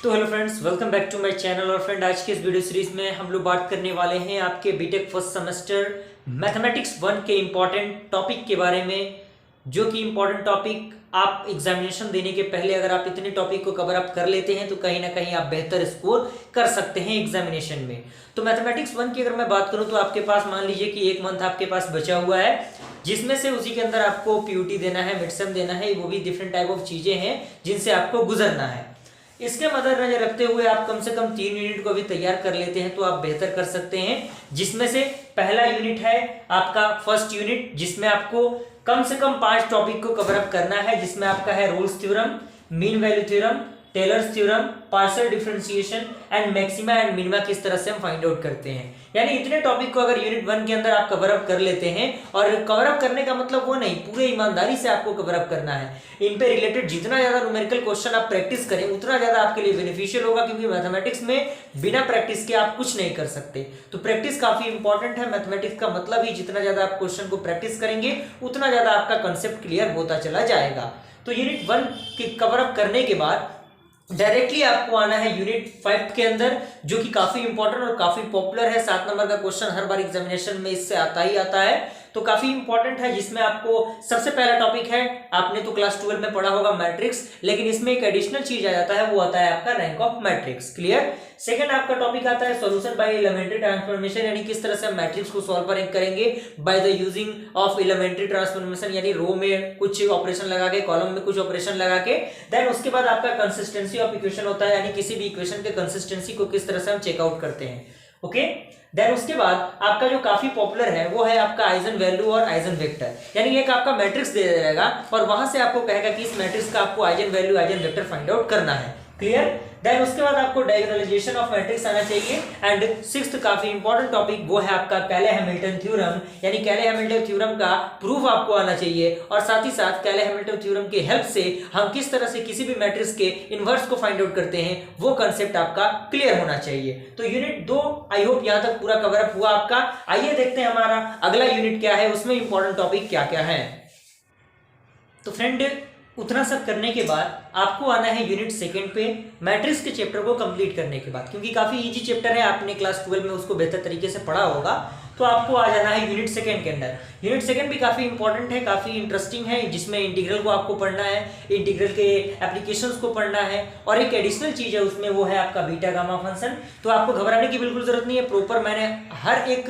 तो hello friends, welcome back to my channel. और friend, आज के इस वीडियो सीरीज में हम लोग बात करने वाले हैं आपके बीटेक फर्स्ट सेमेस्टर मैथमेटिक्स 1 के इम्पॉर्टेंट टॉपिक के बारे में, जो कि इम्पॉर्टेंट टॉपिक आप एग्जामिनेशन देने के पहले अगर आप इतने टॉपिक को कवर अप कर लेते हैं तो कहीं ना कहीं आप बेहतर स्कोर कर सकते हैं एग्जामिनेशन में। तो मैथमेटिक्स 1 की अगर मैं बात करूं तो आपके पास मान लीजिए कि एक मंथ आपके पास बचा हुआ है, जिसमें से उसी के अंदर आपको पीयूटी देना है, मिड सेम देना है, वो भी डिफरेंट टाइप ऑफ चीजें हैं जिनसे आपको गुजरना है। इसके मद्देनजर रखते हुए आप कम से कम 3 यूनिट को भी तैयार कर लेते हैं तो आप बेहतर कर सकते हैं, जिसमें से पहला यूनिट है आपका फर्स्ट यूनिट, जिसमें आपको कम से कम 5 टॉपिक को कवर अप करना है, जिसमें आपका है Rolle's theorem, mean value theorem, Taylor's theorem, partial differentiation and maxima and minima किस तरह से हम फाइंड आउट करते हैं। यानी इतने टॉपिक को अगर यूनिट 1 के अंदर आप कवर अप कर लेते हैं, और कवर अप करने का मतलब वो नहीं, पूरे ईमानदारी से आपको कवर अप करना है। इन पे रिलेटेड जितना ज्यादा न्यूमेरिकल क्वेश्चन आप प्रैक्टिस करें उतना ज्यादा आपके लिए बेनिफिशियल होगा, क्योंकि मैथमेटिक्स में बिना प्रैक्टिस के आप कुछ नहीं कर सकते। तो प्रैक्टिस काफी इंपॉर्टेंट है। मैथमेटिक्स का मतलब ही जितना ज्यादा आप क्वेश्चन को प्रैक्टिस करेंगे उतना ज्यादा आपका कंसेप्ट क्लियर होता चला जाएगा। तो यूनिट 1 के कवर अप करने के बाद डायरेक्टली आपको आना है यूनिट 5 के अंदर, जो कि काफी इंपॉर्टेंट और काफी पॉपुलर है। 7 नंबर का क्वेश्चन हर बार एग्जामिनेशन में इससे आता ही आता है, तो काफी इंपॉर्टेंट है। जिसमें आपको सबसे पहला टॉपिक है, आपने तो क्लास 12 में पढ़ा होगा मैट्रिक्स, लेकिन इसमें एक एडिशनल चीज आ जाता है, वो आता है आपका rank of matrix. Clear. Second आपका टॉपिक आता है सॉल्यूशन बाय एलिमेंट्री ट्रांसफॉर्मेशन, यानी किस तरह से हम मैट्रिक्स को सॉल्व करेंगे by the using of elementary transformation, यानी रो में कुछ ऑपरेशन लगा के, कॉलम में कुछ ऑपरेशन लगा के। देन उसके बाद आपका कंसिस्टेंसी ऑफ इक्वेशन होता है, यानी किसी भी इक्वेशन के कंसिस्टेंसी को किस तरह से हम चेकआउट करते हैं। ओके। देन उसके बाद आपका जो काफी पॉपुलर है वो है आपका आइजन वैल्यू और आइजन वेक्टर, यानी एक आपका मैट्रिक्स दे जाएगा और वहां से आपको कहेगा कि इस मैट्रिक्स का आपको eigen value eigen vector find out करना है। क्लियर। देन उसके बाद आपको डायगोनलाइजेशन ऑफ मैट्रिक्स आना चाहिए। एंड सिक्स्थ काफी इंपॉर्टेंट टॉपिक वो है आपका कैले-हैमिल्टन थ्योरम, यानी कैले-हैमिल्टन थ्योरम का प्रूफ आपको आना चाहिए, और साथ ही साथ कैले-हैमिल्टन थ्योरम की हेल्प से हम किस तरह से किसी भी मैट्रिक्स के इनवर्स को फाइंड आउट करते हैं, वो कंसेप्ट आपका क्लियर होना चाहिए। तो यूनिट 2 आई होप यहां तक पूरा कवर अप हुआ आपका। आइए देखते हैं हमारा अगला यूनिट क्या है, उसमें इंपॉर्टेंट टॉपिक क्या क्या है। तो फ्रेंड, उतना सब करने के बाद आपको आना है यूनिट 2 पे, मैट्रिक्स के चैप्टर को कंप्लीट करने के बाद, क्योंकि काफी इजी चैप्टर है, आपने क्लास 12 में उसको बेहतर तरीके से पढ़ा होगा। तो आपको आ जाना है यूनिट 2 के अंदर। यूनिट 2 भी काफी इंपॉर्टेंट है, काफी इंटरेस्टिंग है, जिसमें इंटीग्रल को आपको पढ़ना है, इंटीग्रल के एप्लीकेशंस को पढ़ना है, और एक एडिशनल चीज है उसमें, वो है आपका बीटा गामा फंक्शन। तो आपको घबराने की बिल्कुल जरूरत नहीं है, प्रॉपर मैंने हर एक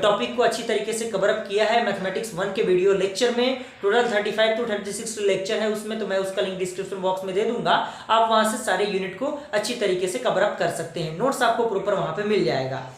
टॉपिक को अच्छी तरीके से कवर अप किया है मैथमेटिक्स 1 के वीडियो लेक्चर में। टोटल 35 to 36 लेक्चर है उसमें, तो मैं उसका लिंक डिस्क्रिप्शन बॉक्स में दे दूंगा, आप वहां से सारे यूनिट को अच्छी तरीके से कवर अप कर सकते हैं। नोट्स आपको प्रॉपर वहां पे मिल जाएगा।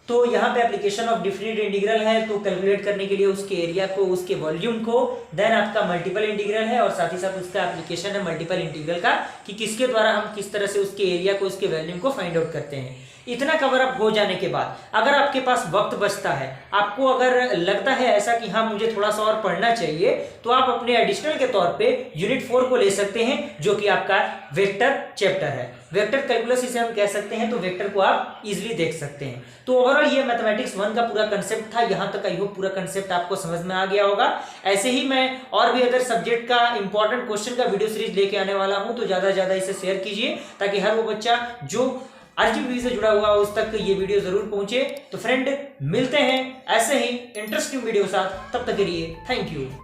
तो यहाँ पे एप्लीकेशन ऑफ डिफिनिट इंटीग्रल है, तो कैलकुलेट करने के लिए उसके एरिया को, उसके वॉल्यूम को। देन आपका मल्टीपल इंटीग्रल है, और साथ ही साथ उसका एप्लीकेशन है मल्टीपल इंटीग्रल का, कि किसके द्वारा हम किस तरह से उसके एरिया को, उसके वॉल्यूम को फाइंड आउट करते हैं। इतना कवर अप हो जाने के बाद अगर आपके पास वक्त बचता है, आपको अगर लगता है ऐसा कि हाँ मुझे थोड़ा सा और पढ़ना चाहिए, तो आप अपने एडिशनल के तौर पे यूनिट 4 को ले सकते हैं, जो कि आपका वेक्टर चैप्टर है। वेक्टर कैलकुलस इसे हम कह सकते हैं, तो वेक्टर को आप इजीली देख सकते हैं। तो ओवरऑल ये मैथमेटिक्स 1 का पूरा कंसेप्ट था। यहां तक आई होप पूरा कंसेप्ट आपको समझ में आ गया होगा। ऐसे ही मैं और भी अदर सब्जेक्ट का इंपॉर्टेंट क्वेश्चन का वीडियो सीरीज लेके आने वाला हूं, तो ज्यादा से ज्यादा इसे शेयर कीजिए, ताकि हर वो बच्चा जो आरजीबी से जुड़ा हुआ उस तक ये वीडियो जरूर पहुंचे। तो फ्रेंड, मिलते हैं ऐसे ही इंटरेस्टिंग वीडियो के साथ, तब तक के लिए थैंक यू।